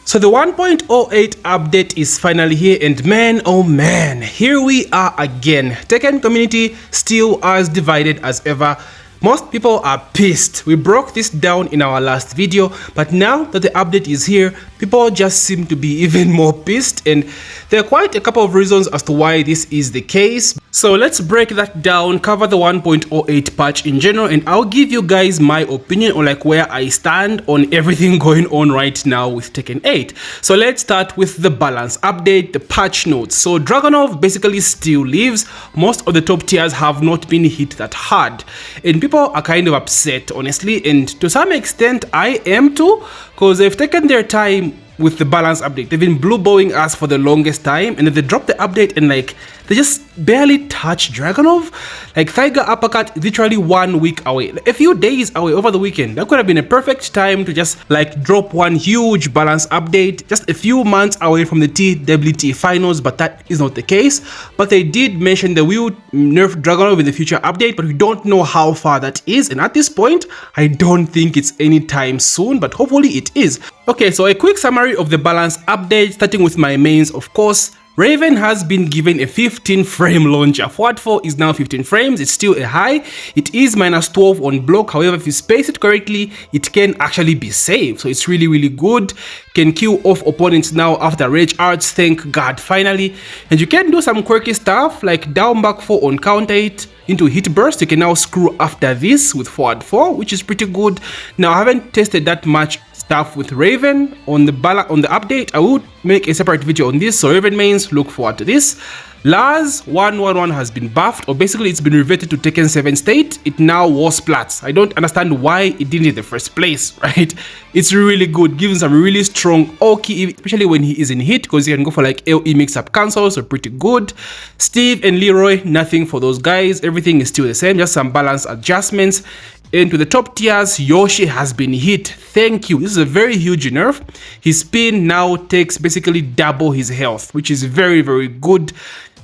So the 1.08 update is finally here, and man, oh man, here we are again. Tekken community still as divided as ever. Most people are pissed. We broke this down in our last video, but now that the update is here, people just seem to be even more pissed, and there are quite a couple of reasons as to why this is the case. So let's break that down, cover the 1.08 patch in general, and I'll give you guys my opinion on like where I stand on everything going on right now with Tekken 8. So let's start with the balance update, the patch notes. So Dragunov basically still lives. Most of the top tiers have not been hit that hard, and people are kind of upset, honestly, and to some extent I am too, because they've taken their time with the balance update. They've been blue bowing us for the longest time, and then they dropped the update and like they just barely touched Dragunov. Like Tiger Uppercut is literally 1 week away, a few days away over the weekend. That could have been a perfect time to just like drop one huge balance update, just a few months away from the TWT finals, but that is not the case. But they did mention that we would nerf Dragunov in the future update, but we don't know how far that is, and at this point I don't think it's anytime soon, but hopefully it is. Okay, so a quick summary of the balance update, starting with my mains, of course. Raven has been given a 15 frame launcher. Forward 4 is now 15 frames. It's still a high. It is -12 on block. However, if you space it correctly, it can actually be saved. So it's really good. Can kill off opponents now after rage arts, thank God, finally. And you can do some quirky stuff like down back 4 on counter hit into hit burst. You can now screw after this with forward 4, which is pretty good. Now I haven't tested that much stuff with Raven on the update. I would make a separate video on this, so Raven mains, look forward to this. Lars 111 has been buffed, or basically it's been reverted to Tekken 7 state. It now was splats. I don't understand why it didn't in the first place, right? It's really good, giving some really strong Oki, especially when he is in hit, because he can go for like LE mix-up cancels, so pretty good. Steve and Leroy, nothing for those guys. Everything is still the same, just some balance adjustments. And to the top tiers, Yoshi has been hit. Thank you. This is a very huge nerf. His spin now takes basically double his health, which is very good.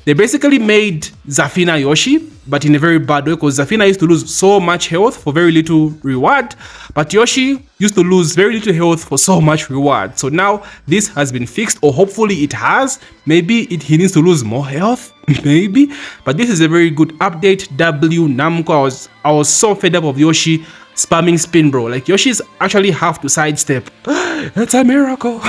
They basically made Zafina Yoshi, but in a very bad way, because Zafina used to lose so much health for very little reward, but Yoshi used to lose very little health for so much reward. So now this has been fixed, or hopefully it has. Maybe he needs to lose more health, maybe, but this is a very good update. W Namco, I was so fed up of Yoshi spamming spin, bro. Like Yoshi's actually have to sidestep. That's a miracle.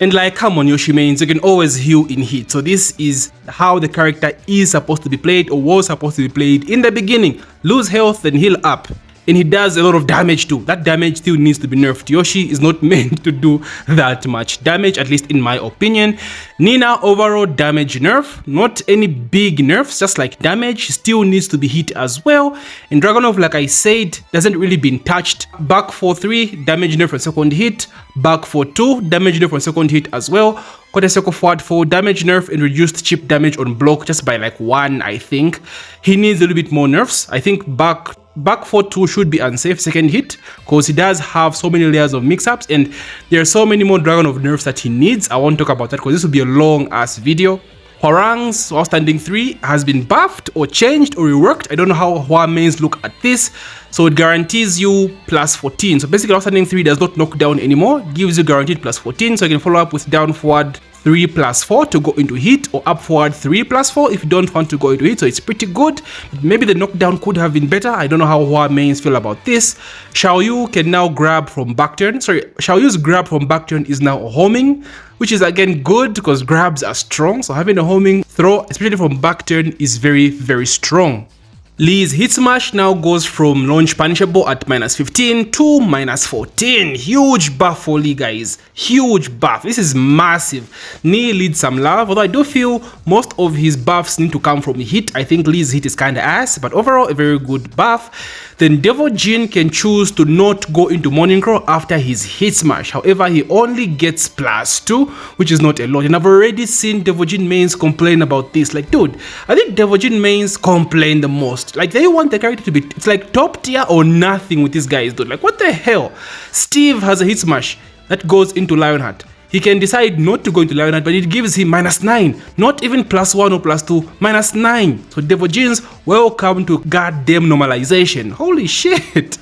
And like, come on, Yoshi mains, you can always heal in hit. So this is how the character is supposed to be played, or was supposed to be played in the beginning. Lose health, then heal up. And he does a lot of damage too. That damage still needs to be nerfed. Yoshi is not meant to do that much damage, at least in my opinion. Nina, overall damage nerf, not any big nerfs, just like damage, still needs to be hit as well. And Dragunov, like I said, doesn't really been touched. Back 4-3, damage nerf on second hit. Back 4-2, damage nerf on second hit as well. Koteseko forward 4, damage nerf and reduced chip damage on block just by like 1, I think. He needs a little bit more nerfs. I think back 4-2 should be unsafe second hit, because he does have so many layers of mix-ups, and there are so many more Dragunov nerfs that he needs. I won't talk about that because this will be a long ass video. Hwarang's outstanding 3 has been buffed or changed or reworked. I don't know how Hwa mains look at this. So it guarantees you +14. So basically outstanding 3 does not knock down anymore, gives you guaranteed +14. So you can follow up with down forward 3+4 to go into hit, or up forward 3+4 if you don't want to go into hit. So it's pretty good. Maybe the knockdown could have been better. I don't know how Hwa mains feel about this. Xiaoyu can now grab from back turn. Sorry, Xiaoyu's grab from back turn is now a homing, which is again good because grabs are strong. So having a homing throw, especially from back turn, is very strong. Lee's hit smash now goes from launch punishable at -15 to -14. Huge buff for Lee, guys. Huge buff. This is massive. Lee needs some love, although I do feel most of his buffs need to come from hit. I think Lee's hit is kind of ass, but overall a very good buff. Then Devil Jin can choose to not go into Morning Crow after his hit smash. However, he only gets +2, which is not a lot. And I've already seen Devil Jin mains complain about this. Like, dude, I think Devil Jin mains complain the most. Like, they want the character to be, it's like top tier or nothing with these guys, dude. Like, what the hell? Steve has a hit smash that goes into Lionheart. He can decide not to go into Lionheart, but it gives him -9, not even +1 or +2, -9. So Devil Jins, welcome to goddamn normalization. Holy shit.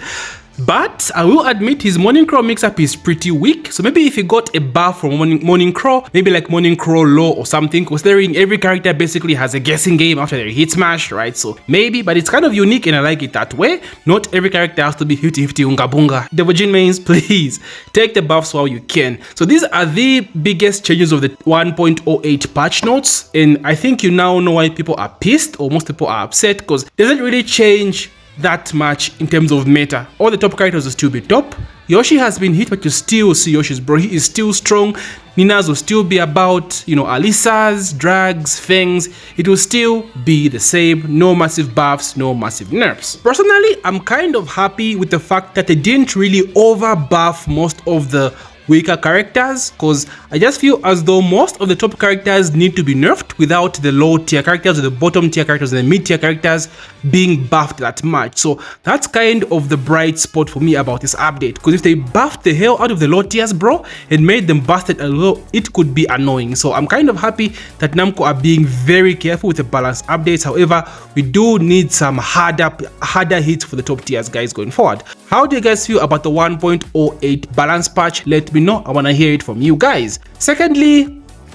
But I will admit his Morning Crow mix-up is pretty weak, so maybe if he got a buff from Morning Crow, maybe like Morning Crow Law or something, considering every character basically has a guessing game after their hit smash, right? So maybe, but it's kind of unique and I like it that way. Not every character has to be 50-50 unga bunga. Devil Jin mains, please take the buffs while you can. So these are the biggest changes of the 1.08 patch notes, and I think you now know why people are pissed, or most people are upset, because it doesn't really change that much in terms of meta. All the top characters will still be top. Yoshi has been hit, but you still see Yoshi's bro. He is still strong. Nina's will still be about, you know, Alisa's, Drags, Fangs. It will still be the same. No massive buffs, no massive nerfs. Personally, I'm kind of happy with the fact that they didn't really over buff most of the weaker characters, because I just feel as though most of the top characters need to be nerfed without the low tier characters or the bottom tier characters and the mid tier characters being buffed that much. So that's kind of the bright spot for me about this update, because if they buffed the hell out of the low tiers, bro, and made them busted a little, it could be annoying. So I'm kind of happy that Namco are being very careful with the balance updates. However, we do need some harder hits for the top tiers, guys, going forward. How do you guys feel about the 1.08 balance patch? Let me know. I want to hear it from you guys. Secondly,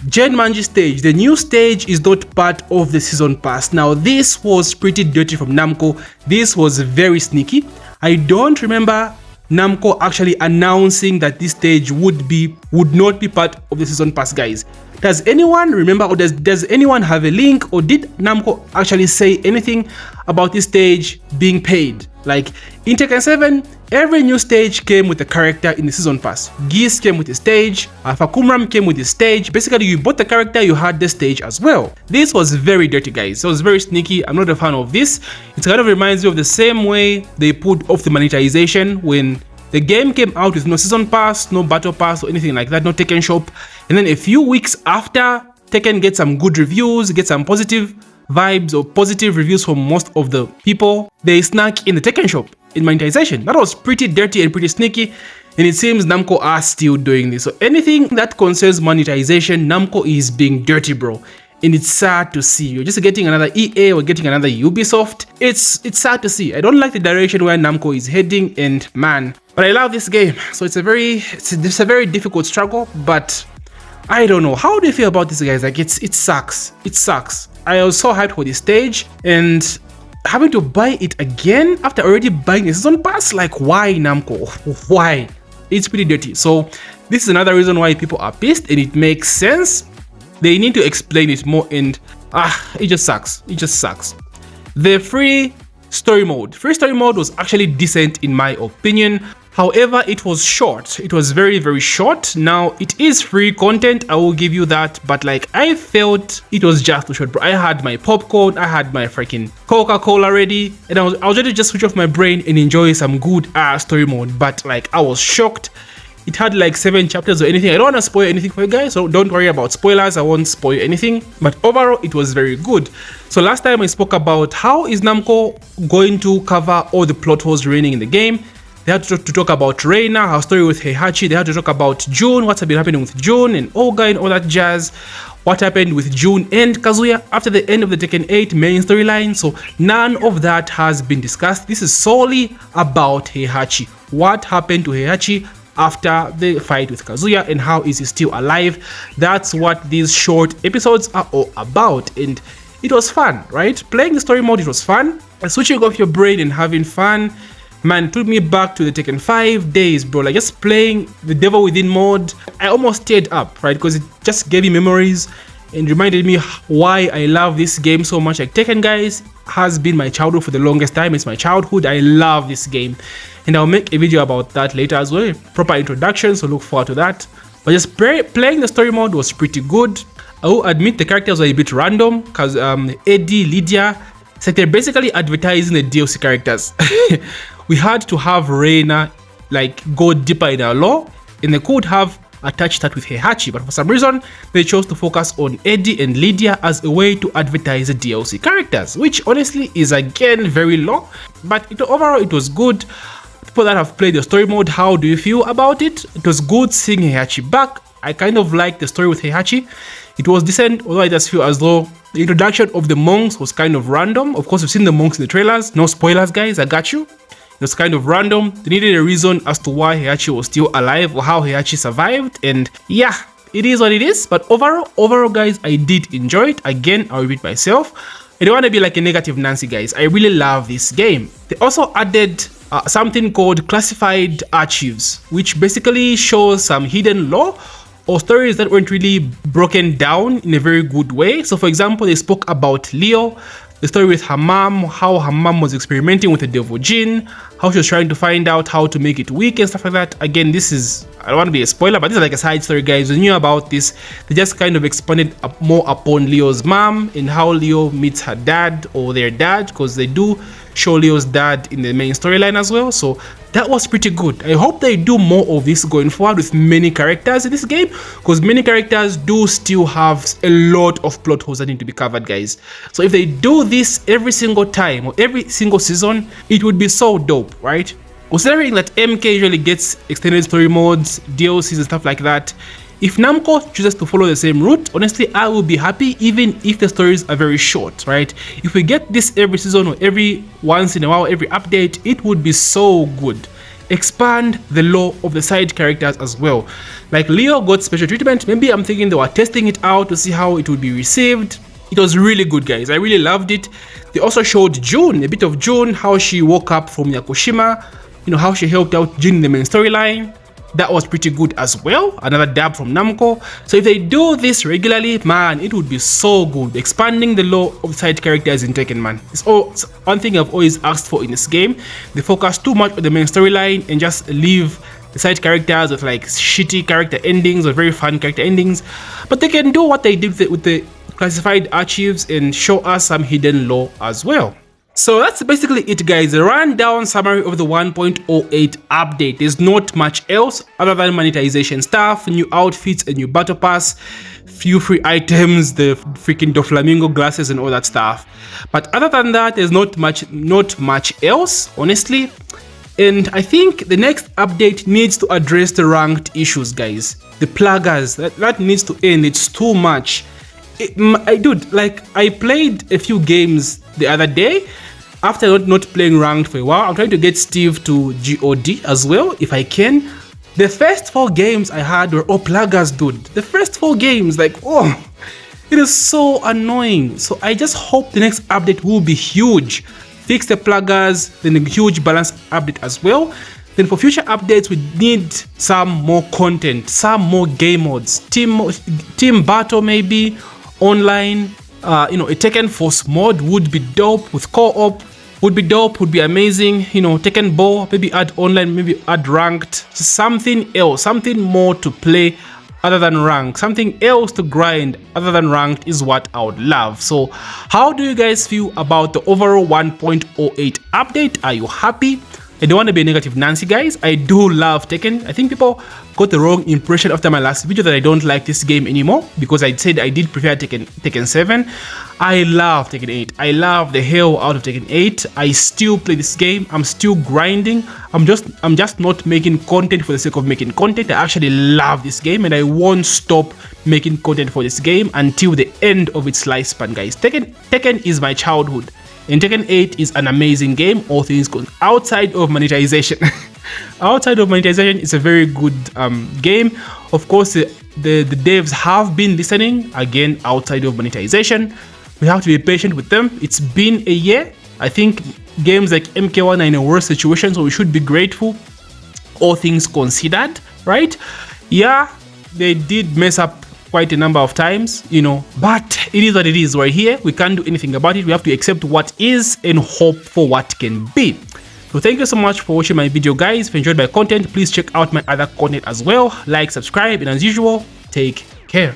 Genmaji stage. The new stage is not part of the season pass. Now this was pretty dirty from Namco. This was very sneaky. I don't remember Namco actually announcing that this stage would not be part of the season pass, guys. Does anyone remember, or does anyone have a link, or did Namco actually say anything about this stage being paid? Like in Tekken 7, every new stage came with a character in the season pass. Geese came with the stage, Alpha Kumram came with the stage. Basically, you bought the character, you had the stage as well. This was very dirty, guys. It was very sneaky. I'm not a fan of this. It kind of reminds me of the same way they put off the monetization when the game came out with no season pass, no battle pass or anything like that, no Tekken shop. And then a few weeks after, Tekken gets some good reviews, get some positive vibes or positive reviews from most of the people, they snuck in the Tekken shop in monetization. That was pretty dirty and pretty sneaky, and it seems Namco are still doing this. So anything that concerns monetization, Namco is being dirty, bro. And it's sad to see. You're just getting another EA or getting another Ubisoft. It's sad to see. I don't like the direction where Namco is heading, and man, but I love this game. So it's a very difficult struggle, but I don't know. How do you feel about this, guys? Like it sucks. It sucks. I was so hyped for this stage, and having to buy it again after already buying the season pass, like why, Namco? Why? It's pretty dirty. So this is another reason why people are pissed, and it makes sense. They need to explain it more, and it just sucks. It just sucks. The free story mode was actually decent in my opinion. However, it was short. It was very, very short. Now, it is free content, I will give you that, but like I felt it was just too short, bro. I had my popcorn, I had my freaking Coca-Cola ready, and I was ready to just switch off my brain and enjoy some good story mode. But like I was shocked. It had like 7 chapters or anything. I don't want to spoil anything for you guys, so don't worry about spoilers. I won't spoil anything. But overall, it was very good. So last time I spoke about how is Namco going to cover all the plot holes remaining in the game. They had to talk about Reina, her story with Heihachi. They had to talk about June, what's been happening with June and Olga and all that jazz. What happened with June and Kazuya after the end of the Tekken 8 main storyline. So none of that has been discussed. This is solely about Heihachi. What happened to Heihachi after the fight with Kazuya, and how is he still alive? That's what these short episodes are all about, and it was fun, right? Playing the story mode, it was fun. Switching off your brain and having fun, man, it took me back to the Tekken 5 days, bro. Like just playing the Devil Within mode, I almost teared up, right? Because it just gave me memories and reminded me why I love this game so much. Like Tekken, guys, has been my childhood for the longest time. It's my childhood. I love this game, and I'll make a video about that later as well, proper introduction, so look forward to that. But just playing the story mode was pretty good. I will admit the characters were a bit random, because Eddie, Lydia, it's like they're basically advertising the DLC characters. We had to have Reina like go deeper in our lore, and they could have attached that with Heihachi, but for some reason they chose to focus on Eddie and Lydia as a way to advertise the DLC characters, which honestly is again very low, but overall it was good. People that have played the story mode, how do you feel about it? It was good seeing Heihachi back. I kind of liked the story with Heihachi. It was decent, although I just feel as though the introduction of the monks was kind of random. Of course, we've seen the monks in the trailers. No spoilers, guys, I got you. It was kind of random. They needed a reason as to why Heihachi was still alive or how Heihachi survived, and yeah, it is what it is. But overall guys, I did enjoy it. Again, I'll repeat myself, I don't want to be like a negative Nancy, guys. I really love this game. They also added something called classified archives, which basically shows some hidden lore or stories that weren't really broken down in a very good way. So for example, they spoke about Leo, the story with her mom, how her mom was experimenting with the devil gene, how she was trying to find out how to make it weak and stuff like that. Again, this is, I don't want to be a spoiler, but this is like a side story, guys. We knew about this. They just kind of expanded more upon Leo's mom and how Leo meets her dad or their dad, because they do show Leo's dad in the main storyline as well. So that was pretty good. I hope they do more of this going forward with many characters in this game, because many characters do still have a lot of plot holes that need to be covered, guys. So if they do this every single time or every single season, it would be so dope, right? Considering that MK usually gets extended story modes, DLCs and stuff like that, if Namco chooses to follow the same route, honestly, I will be happy even if the stories are very short, right? If we get this every season or every once in a while, every update, it would be so good. Expand the lore of the side characters as well. Like Leo got special treatment. Maybe I'm thinking they were testing it out to see how it would be received. It was really good, guys. I really loved it. They also showed June, a bit of June, how she woke up from Yakushima, you know, how she helped out Jin in the main storyline. That was pretty good as well. Another dab from Namco. So if they do this regularly, man, it would be so good. Expanding the lore of side characters in Tekken, man. It's one thing I've always asked for in this game. They focus too much on the main storyline and just leave the side characters with like shitty character endings or very fun character endings. But they can do what they did with the classified archives and show us some hidden lore as well. So that's basically it, guys. A rundown summary of the 1.08 update. There's not much else other than monetization stuff, new outfits, a new battle pass, few free items, the freaking Doflamingo glasses and all that stuff. But other than that, there's not much else, honestly. And I think the next update needs to address the ranked issues, guys. The pluggers, that needs to end. It's too much. Dude, like, I played a few games the other day. After not playing ranked for a while, I'm trying to get Steve to GOD as well, if I can. The first 4 games I had were all pluggers, dude. The first 4 games, like, oh, it is so annoying. So I just hope the next update will be huge. Fix the pluggers, then a huge balance update as well. Then for future updates, we need some more content, some more game modes, team battle maybe, online. You know, a Tekken Force mod would be dope, with co-op would be dope, would be amazing. You know, Tekken Ball, maybe add online, maybe add ranked, just something else, something more to play other than ranked, something else to grind other than ranked is what I would love. So how do you guys feel about the overall 1.08 update? Are you happy? I don't want to be a negative Nancy, guys. I do love Tekken. I think people got the wrong impression after my last video that I don't like this game anymore, because I said I did prefer Tekken 7. I love Tekken 8. I love the hell out of Tekken 8. I still play this game. I'm still grinding. I'm just not making content for the sake of making content. I actually love this game and I won't stop making content for this game until the end of its lifespan, guys. Tekken is my childhood. And Tekken 8 is an amazing game, all things considered, outside of monetization. Outside of monetization, it's a very good game. Of course, the devs have been listening, again, outside of monetization. We have to be patient with them. It's been a year. I think games like MK1 are in a worse situation, so we should be grateful, all things considered, right? Yeah, they did mess up quite a number of times, you know, but it is what it is. We're here, we can't do anything about it. We have to accept what is and hope for what can be. So thank you so much for watching my video, guys. If you enjoyed my content, please check out my other content as well. Like, subscribe, and as usual, take care.